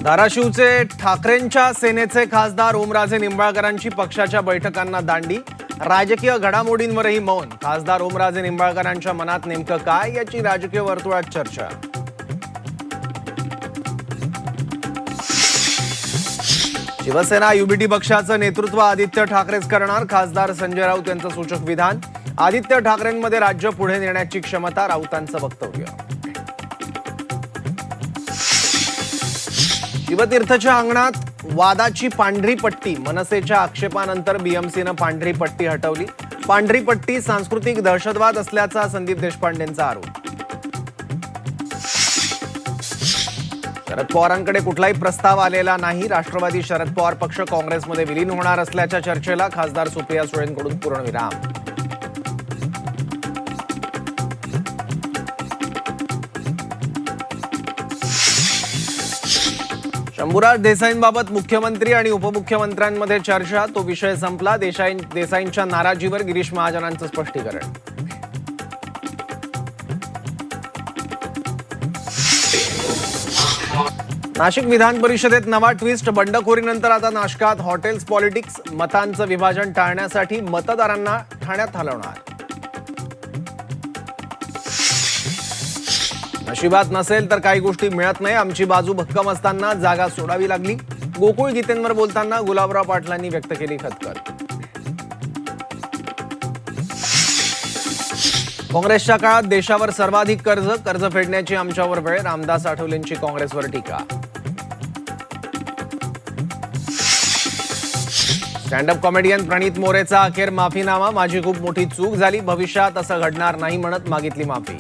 धाराशिवचे ठाकरेंच्या सेनेचे खासदार ओमराजे निंबाळकरांची पक्षाच्या बैठकांना दांडी, राजकीय घडामोडींवरही मौन। खासदार ओमराजे निंबाळकरांच्या मनात नेमकं काय याची राजकीय वर्तुळात चर्चा। शिवसेना युबीटी पक्षाचं नेतृत्व आदित्य ठाकरेच करणार, खासदार संजय राऊत यांचं सूचक विधान। आदित्य ठाकरेंमध्ये राज्य पुढे नेण्याची क्षमता, राऊतांचं वक्तव्य। शिवतीर्थच्या अंगणात वादाची पांढरी पट्टी, मनसेच्या आक्षेपानंतर बीएमसीनं पांढरी पट्टी हटवली। पांढरी पट्टी सांस्कृतिक दहशतवाद असल्याचा संदीप देशपांडेंचा आरोप। शरद पवारांकडे कुठलाही प्रस्ताव आलेला नाही, राष्ट्रवादी शरद पवार पक्ष काँग्रेसमध्ये विलीन होणार असल्याच्या चर्चेला खासदार सुप्रिया सुळेंकडून पूर्णविराम। शंभूराज देसाईंबाबत मुख्यमंत्री आणि उपमुख्यमंत्र्यांमध्ये चर्चा, तो विषय संपला। देसाईंच्या नाराजीवर गिरीश महाजनांचं स्पष्टीकरण। नाशिक विधान परिषदेत नवा ट्विस्ट, बंडखोरीनंतर आता नाशकात हॉटेल्स पॉलिटिक्स। मतांचं विभाजन टाळण्यासाठी मतदारांना ठाण्यात हलवणार। नशिबात नसेल तर काही गोष्टी मिळत नाही, आमची बाजू भक्कम असताना जागा सोडावी लागली। गोकुळ गीतेंवर बोलताना गुलाबराव पाटलांनी व्यक्त केली खदखद। काँग्रेसच्या काळात देशावर सर्वाधिक कर्ज फेडण्याची आमच्यावर वेळ, रामदास आठवलेंची काँग्रेसवर टीका। स्टँडअप कॉमेडियन प्रणित मोरेचा अखेर माफीनामा, माझी खूप मोठी चूक झाली, भविष्यात असं घडणार नाही म्हणत मागितली माफी।